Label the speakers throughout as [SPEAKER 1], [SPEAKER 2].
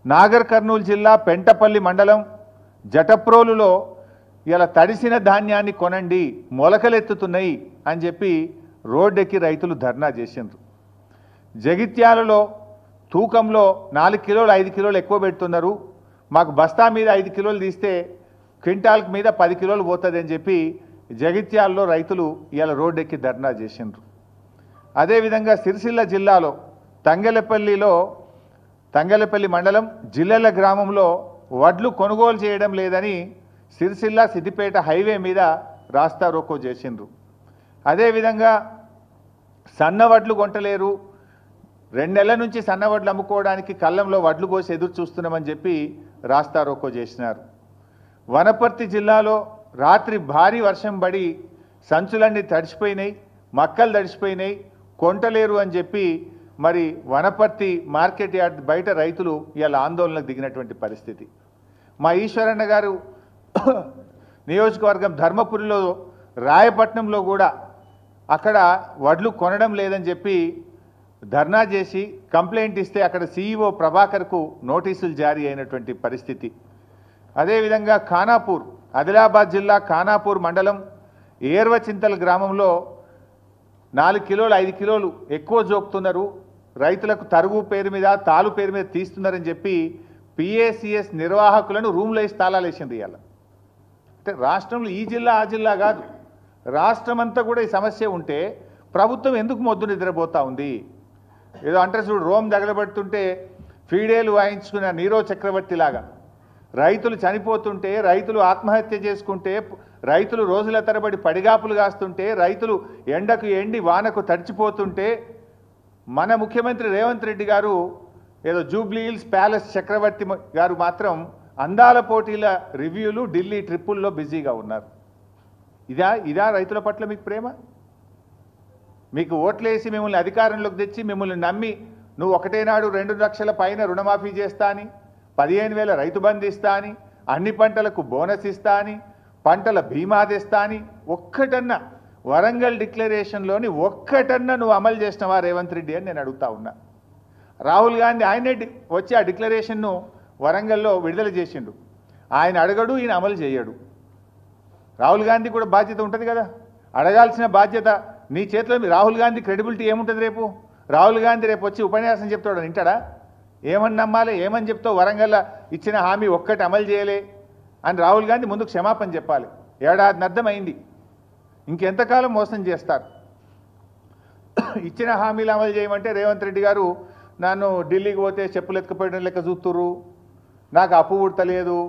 [SPEAKER 1] నాగర్ కర్నూలు జిల్లా పెంటపల్లి మండలం జటప్రోలులో ఇలా తడిసిన ధాన్యాన్ని కొనండి మొలకలెత్తుతున్నాయి అని చెప్పి రోడ్డెక్కి రైతులు ధర్నా చేసిండ్రు. జగిత్యాలలో తూకంలో 4 కిలోలు 5 కిలోలు ఎక్కువ పెడుతున్నారు, మాకు బస్తా మీద 5 కిలోలు తీస్తే క్వింటాల్కి మీద 10 కిలోలు పోతుంది అని చెప్పి జగిత్యాలలో రైతులు ఇలా రోడ్డెక్కి ధర్నా చేసిండ్రు. అదేవిధంగా సిరిసిల్ల జిల్లాలో తంగెలపల్లి మండలం జిల్లెల గ్రామంలో వడ్లు కొనుగోలు చేయడం లేదని సిరిసిల్ల సిద్దిపేట హైవే మీద రాస్తా రోకో చేసిండ్రు. అదేవిధంగా సన్నవడ్లు కొంటలేరు, 2 నెలల నుంచి సన్నవడ్లు అమ్ముకోవడానికి కళ్ళంలో వడ్లు పోసి ఎదురు చూస్తున్నామని చెప్పి రాస్తా రోకో చేసినారు. వనపర్తి జిల్లాలో రాత్రి భారీ వర్షం పడి సంచులన్నీ తడిసిపోయినాయి, మక్కలు తడిసిపోయినాయి, కొంటలేరు అని చెప్పి మరి వనపర్తి మార్కెట్ యార్డ్ బయట రైతులు ఇలా ఆందోళనకు దిగినటువంటి పరిస్థితి. మా ఈశ్వరన్న గారు నియోజకవర్గం ధర్మపురిలో రాయపట్నంలో కూడా అక్కడ వడ్లు కొనడం లేదని చెప్పి ధర్నా చేసి కంప్లైంట్ ఇస్తే అక్కడ సీఈఓ ప్రభాకర్కు నోటీసులు జారీ అయినటువంటి పరిస్థితి. అదేవిధంగా ఖానాపూర్ ఆదిలాబాద్ జిల్లా ఖానాపూర్ మండలం ఏర్వచింతల గ్రామంలో 4 కిలోలు 5 కిలోలు ఎక్కువ జోకుతున్నారు, రైతులకు తరుగు పేరు మీద తాలు పేరు మీద తీస్తున్నారని చెప్పి పిఏసిఎస్ నిర్వాహకులను రూమ్లో వేసి తాళాలు వేసింది. ఇవాళ అంటే రాష్ట్రంలో ఈ జిల్లా ఆ జిల్లా కాదు, రాష్ట్రం అంతా కూడా ఈ సమస్య ఉంటే ప్రభుత్వం ఎందుకు మొద్దు నిద్రపోతూ ఉంది? ఏదో అంటే చూడు, రోమ్ తగలబెడుతుంటే ఫీడేలు వాయించుకున్న నీరో చక్రవర్తి లాగా రైతులు చనిపోతుంటే, రైతులు ఆత్మహత్య చేసుకుంటే, రైతులు రోజుల తరబడి పడిగాపులు కాస్తుంటే, రైతులు ఎండకు ఎండి వానకు తడిచిపోతుంటే మన ముఖ్యమంత్రి రేవంత్ రెడ్డి గారు ఏదో జూబ్లీ హిల్స్ ప్యాలెస్ చక్రవర్తి గారు మాత్రం అందాల పోటీల రివ్యూలు ఢిల్లీ ట్రిప్పుల్లో బిజీగా ఉన్నారు. ఇదా రైతుల పట్ల మీకు ప్రేమ? మీకు ఓట్లేసి మిమ్మల్ని అధికారంలోకి తెచ్చి మిమ్మల్ని నమ్మి నువ్వు ఒకటే నాడు 2 లక్షల పైన రుణమాఫీ చేస్తా అని, 15,000 రైతు బంధు ఇస్తా అని, అన్ని పంటలకు బోనస్ ఇస్తా అని, పంటల బీమా తెస్తా అని ఒక్కటన్నా వరంగల్ డిక్లరేషన్లోని ఒక్కటన్నా నువ్వు అమలు చేసినవా రేవంత్ రెడ్డి అని నేను అడుగుతా ఉన్నా. రాహుల్ గాంధీ ఆయనే వచ్చి ఆ డిక్లరేషన్ను వరంగల్లో విడుదల చేసిండు. ఆయన అడగడు, ఈయన అమలు చేయడు. రాహుల్ గాంధీ కూడా బాధ్యత ఉంటుంది కదా, అడగాల్సిన బాధ్యత నీ చేతిలో. రాహుల్ గాంధీ క్రెడిబిలిటీ ఏముంటుంది? రేపు రాహుల్ గాంధీ రేపు వచ్చి ఉపన్యాసం చెప్తాడు, వింటాడా? ఏమని నమ్మాలి? ఏమని చెప్తావు? వరంగల్ ఇచ్చిన హామీ ఒక్కటి అమలు చేయలే అని రాహుల్ గాంధీ ముందుకు క్షమాపణ చెప్పాలి. ఏడాదిన్నర్థం అయింది, ఇంకెంతకాలం మోసం చేస్తారు? ఇచ్చిన హామీలు అమలు చేయమంటే రేవంత్ రెడ్డి గారు నన్ను ఢిల్లీకి పోతే చెప్పులు ఎత్తుకుపోయడం లెక్క చూస్తుర్రు, నాకు అప్పు ఉడతలేదు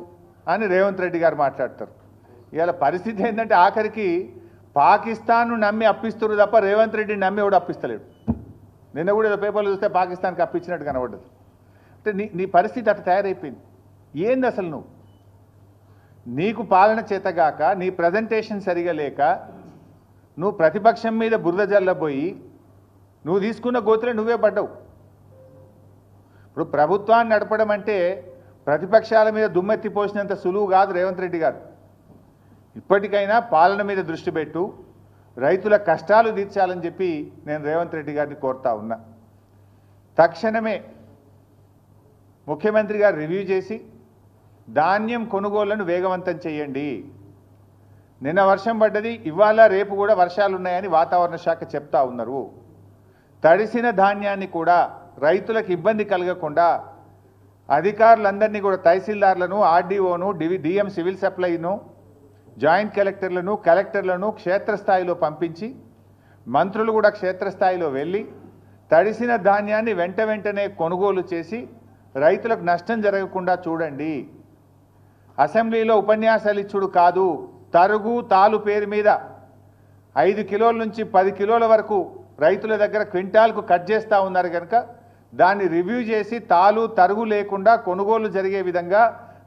[SPEAKER 1] అని రేవంత్ రెడ్డి గారు మాట్లాడతారు. ఇవాళ పరిస్థితి ఏంటంటే ఆఖరికి పాకిస్తాన్ను నమ్మి అప్పిస్తున్నారు తప్ప రేవంత్ రెడ్డిని నమ్మి ఎవడు అప్పిస్తలేడు. నిన్న కూడా ఏదో పేపర్లు చూస్తే పాకిస్తాన్కి అప్పించినట్టు కనబడ్డది. అంటే నీ పరిస్థితి అట్లా తయారైపోయింది. ఏంది అసలు నీకు పాలన చేతగాక, నీ ప్రజెంటేషన్ సరిగా లేక, నువ్వు ప్రతిపక్షం మీద బురద జల్లబోయి నువ్వు తీసుకున్న గోతులే నువ్వే పడ్డావు. ఇప్పుడు ప్రభుత్వాన్ని నడపడం అంటే ప్రతిపక్షాల మీద దుమ్మెత్తి పోసినంత సులువు కాదు రేవంత్ రెడ్డి గారు. ఇప్పటికైనా పాలన మీద దృష్టి పెట్టు, రైతుల కష్టాలు తీర్చాలని చెప్పి నేను రేవంత్ రెడ్డి గారిని కోరుతా ఉన్నా. తక్షణమే ముఖ్యమంత్రి గారు రివ్యూ చేసి ధాన్యం కొనుగోళ్లను వేగవంతం చేయండి. నిన్న వర్షం పడ్డది, ఇవాళ రేపు కూడా వర్షాలు ఉన్నాయని వాతావరణ శాఖ చెప్తా ఉన్నారు. తడిసిన ధాన్యాన్ని కూడా రైతులకు ఇబ్బంది కలగకుండా అధికారులందరినీ కూడా తహసీల్దార్లను, ఆర్డీఓను, డిఎం సివిల్ సప్లైను, జాయింట్ కలెక్టర్లను క్షేత్రస్థాయిలో పంపించి మంత్రులు కూడా క్షేత్రస్థాయిలో వెళ్ళి తడిసిన ధాన్యాన్ని వెంటనే కొనుగోలు చేసి రైతులకు నష్టం జరగకుండా చూడండి. అసెంబ్లీలో ఉపన్యాసాలు ఇచ్చుడు కాదు, తరుగు తాలు పేరు మీద 5 కిలోల నుంచి 10 కిలోల వరకు రైతుల దగ్గర క్వింటాల్కు కట్ చేస్తూ ఉన్నారు కనుక దాన్ని రివ్యూ చేసి తాలు తరుగు లేకుండా కొనుగోలు జరిగే విధంగా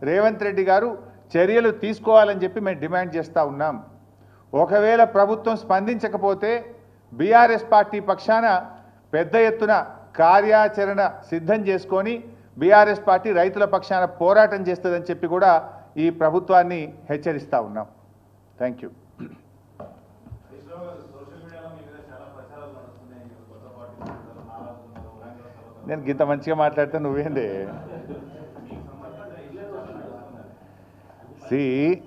[SPEAKER 1] రేవంత్ రెడ్డి గారు చర్యలు తీసుకోవాలని చెప్పి మేము డిమాండ్ చేస్తూ ఉన్నాం. ఒకవేళ ప్రభుత్వం స్పందించకపోతే బీఆర్ఎస్ పార్టీ పక్షాన పెద్ద ఎత్తున కార్యాచరణ సిద్ధం చేసుకొని బీఆర్ఎస్ పార్టీ రైతుల పక్షాన పోరాటం చేస్తుందని చెప్పి కూడా ఈ ప్రభుత్వాన్ని హెచ్చరిస్తూ ఉన్నాం. Thank you. నేను ఇంత మంచిగా మాట్లాడితే నువ్వేంది? See,